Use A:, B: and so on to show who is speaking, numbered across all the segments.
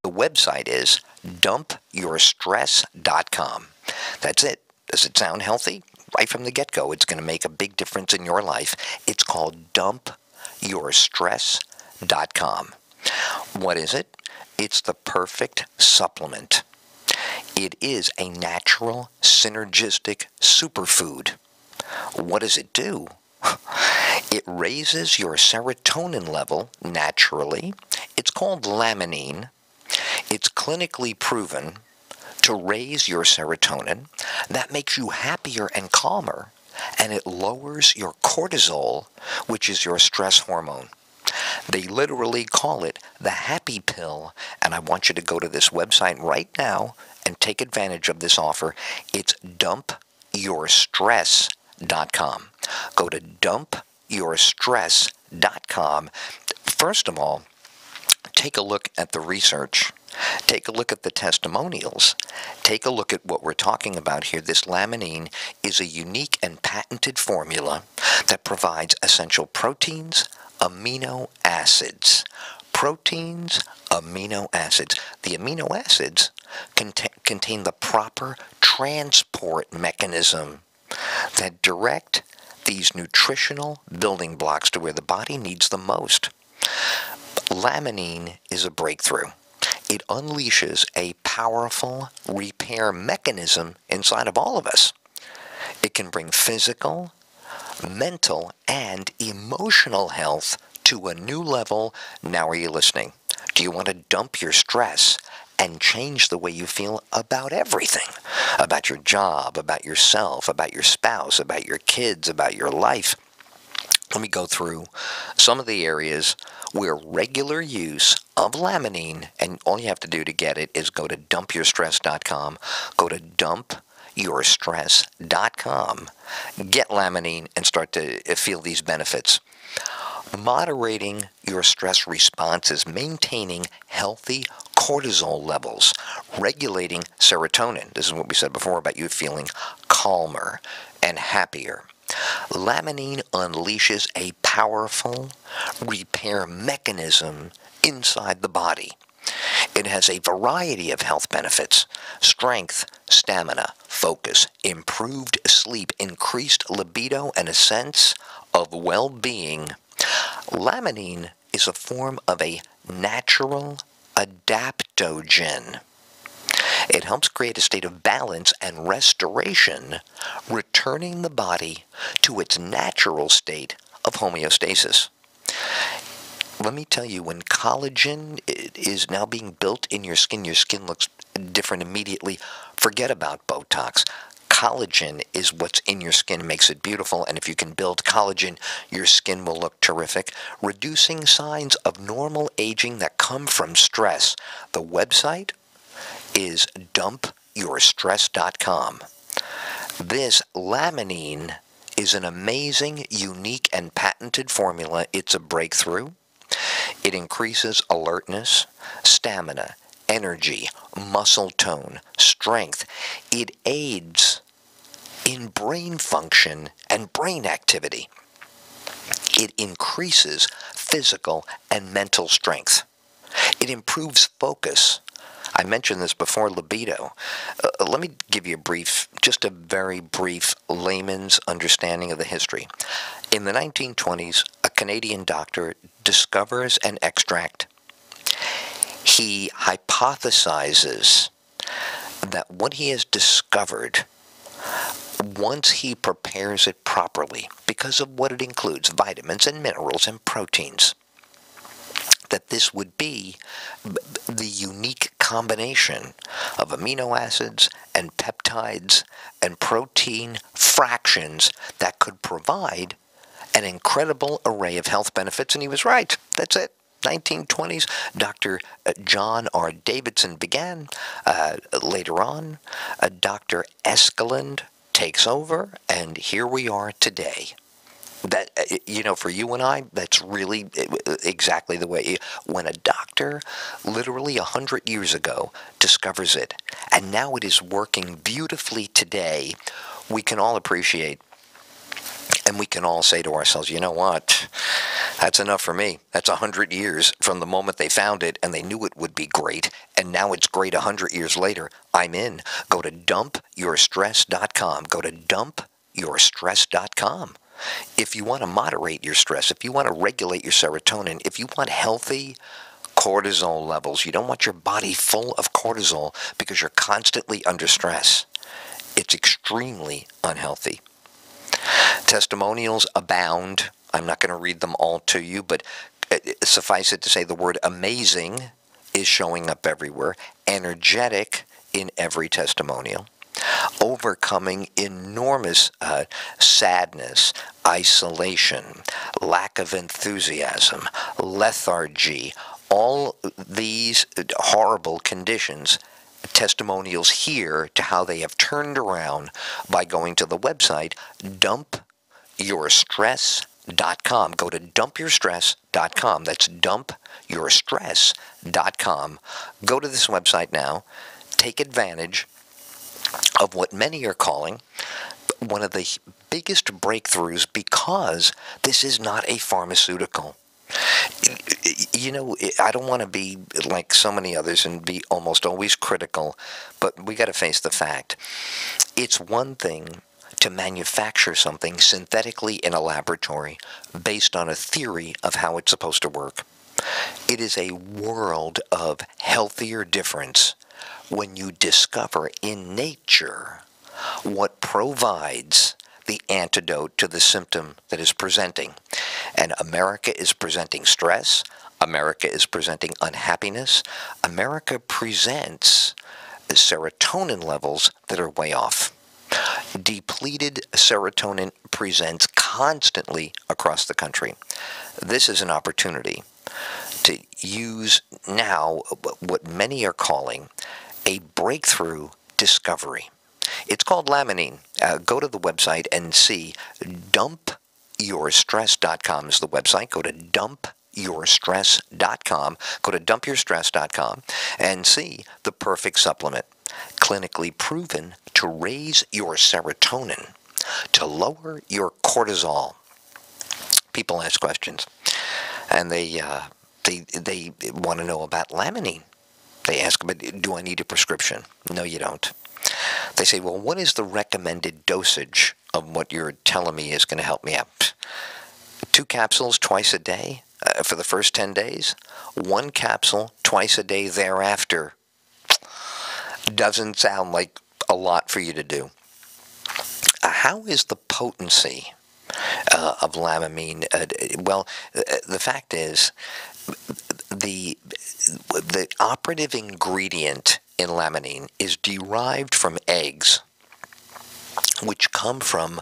A: The website is dumpyourstress.com. That's it. Does it sound healthy? Right from the get-go, it's going to make a big difference in your life. It's called dumpyourstress.com. What is it? It's the perfect supplement. It is a natural, synergistic superfood. What does it do? It raises your serotonin level naturally. It's called Laminine. It's clinically proven to raise your serotonin. That makes you happier and calmer, and it lowers your cortisol, which is your stress hormone. They literally call it the happy pill, and I want you to go to this website right now and take advantage of this offer. It's dumpyourstress.com. Go to dumpyourstress.com. First of all, take a look at the research. Take a look at the testimonials. Take a look at what we're talking about here. This Laminine is a unique and patented formula that provides essential proteins, amino acids. Proteins, amino acids. The amino acids contain the proper transport mechanism that direct these nutritional building blocks to where the body needs them most. Laminine is a breakthrough. It unleashes a powerful repair mechanism inside of all of us. It can bring physical, mental, and emotional health to a new level. Now are you listening? Do you want to dump your stress and change the way you feel about everything? About your job, about yourself, about your spouse, about your kids, about your life? Let me go through some of the areas where regular use of Laminine, and all you have to do to get it is go to dumpyourstress.com, go to dumpyourstress.com, get Laminine, and start to feel these benefits. Moderating your stress responses, maintaining healthy cortisol levels, regulating serotonin. This is what we said before about you feeling calmer and happier. Laminine unleashes a powerful repair mechanism inside the body. It has a variety of health benefits: strength, stamina, focus, improved sleep, increased libido, and a sense of well-being. Laminine is a form of a natural adaptogen. It helps create a state of balance and restoration, returning the body to its natural state of homeostasis. Let me tell you, when collagen is now being built in your skin looks different immediately. Forget about Botox. Collagen is what's in your skin, makes it beautiful, and if you can build collagen, your skin will look terrific. Reducing signs of normal aging that come from stress. The website is dumpyourstress.com. This Laminine is an amazing, unique, and patented formula. It's a breakthrough. It increases alertness, stamina, energy, muscle tone, strength. It aids in brain function and brain activity. It increases physical and mental strength. It improves focus. I mentioned this before, libido. Let me give you just a very brief layman's understanding of the history. In the 1920s, a Canadian doctor discovers an extract. He hypothesizes that what he has discovered, once he prepares it properly, because of what it includes, vitamins and minerals and proteins, that this would be the unique combination of amino acids and peptides and protein fractions that could provide an incredible array of health benefits. And he was right. That's it. 1920s, Dr. John R. Davidson began. Later on, Dr. Eskelin takes over, and here we are today. That, for you and I, that's really exactly the way. When a doctor literally 100 years ago discovers it, and now it is working beautifully today, we can all appreciate, and we can all say to ourselves, you know what, that's enough for me. That's 100 years from the moment they found it, and they knew it would be great, and now it's great 100 years later. I'm in. Go to dumpyourstress.com. Go to dumpyourstress.com. If you want to moderate your stress, if you want to regulate your serotonin, if you want healthy cortisol levels, you don't want your body full of cortisol because you're constantly under stress. It's extremely unhealthy. Testimonials abound. I'm not going to read them all to you, but suffice it to say the word amazing is showing up everywhere. Energetic in every testimonial. Overcoming enormous sadness, isolation, lack of enthusiasm, lethargy, all these horrible conditions. Testimonials here to how they have turned around by going to the website dumpyourstress.com. Go to dumpyourstress.com. That's dumpyourstress.com. Go to this website now. Take advantage of what many are calling one of the biggest breakthroughs, because this is not a pharmaceutical. You know, I don't want to be like so many others and be almost always critical, but we got to face the fact. It's one thing to manufacture something synthetically in a laboratory based on a theory of how it's supposed to work. It is a world of healthier difference when you discover in nature what provides the antidote to the symptom that is presenting. And America is presenting stress. America is presenting unhappiness. America presents serotonin levels that are way off. Depleted serotonin presents constantly across the country. This is an opportunity to use now what many are calling a breakthrough discovery. It's called Laminine. Go to the website and see. Dumpyourstress.com is the website. Go to dumpyourstress.com. Go to dumpyourstress.com and see the perfect supplement. Clinically proven to raise your serotonin, to lower your cortisol. People ask questions, and they want to know about Laminine. They ask, but do I need a prescription? No, you don't. They say, well, what is the recommended dosage of what you're telling me is going to help me out? 2 capsules twice a day for the first 10 days. 1 capsule twice a day thereafter. Doesn't sound like a lot for you to do. How is the potency of Laminine? The fact is, the operative ingredient in Laminine is derived from eggs, which come from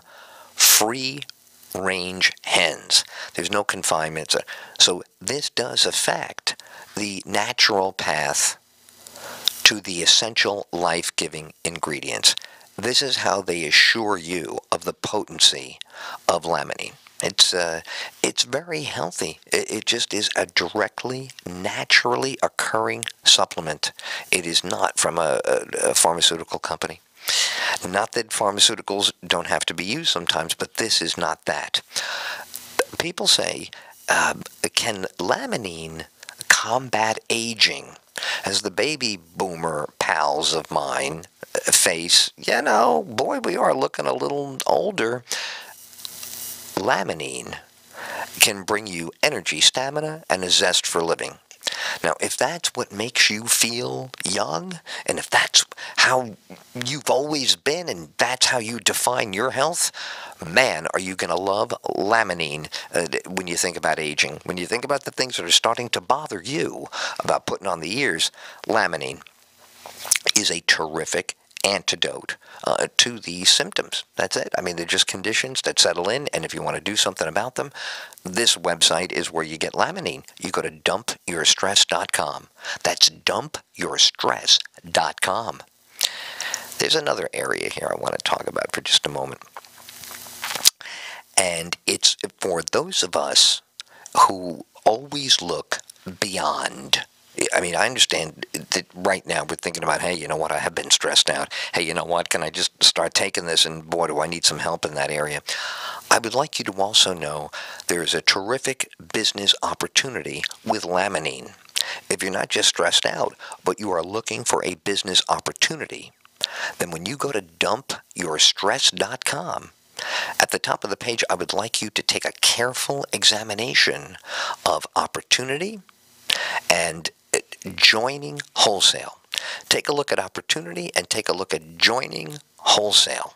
A: free-range hens. There's no confinement. So this does affect the natural path to the essential life-giving ingredients. This is how they assure you of the potency of Laminine. It's very healthy. It just is a directly, naturally occurring supplement. It is not from a pharmaceutical company. Not that pharmaceuticals don't have to be used sometimes, but this is not that. People say, can Laminine combat aging? As the baby boomer pals of mine face, boy, we are looking a little older. Laminine can bring you energy, stamina, and a zest for living. Now, if that's what makes you feel young, and if that's how you've always been, and that's how you define your health, man, are you going to love Laminine when you think about aging. When you think about the things that are starting to bother you about putting on the years, Laminine is a terrific antidote to these symptoms. That's it. I mean, they're just conditions that settle in, and if you want to do something about them, this website is where you get Laminine. You go to dumpyourstress.com. That's dumpyourstress.com. There's another area here I want to talk about for just a moment. And it's for those of us who always look beyond. I mean, I understand that right now we're thinking about, hey, you know what, I have been stressed out. Hey, you know what, can I just start taking this, and boy, do I need some help in that area. I would like you to also know there's a terrific business opportunity with Laminine. If you're not just stressed out, but you are looking for a business opportunity, then when you go to dumpyourstress.com, at the top of the page, I would like you to take a careful examination of opportunity and joining wholesale. Take a look at opportunity and take a look at joining wholesale.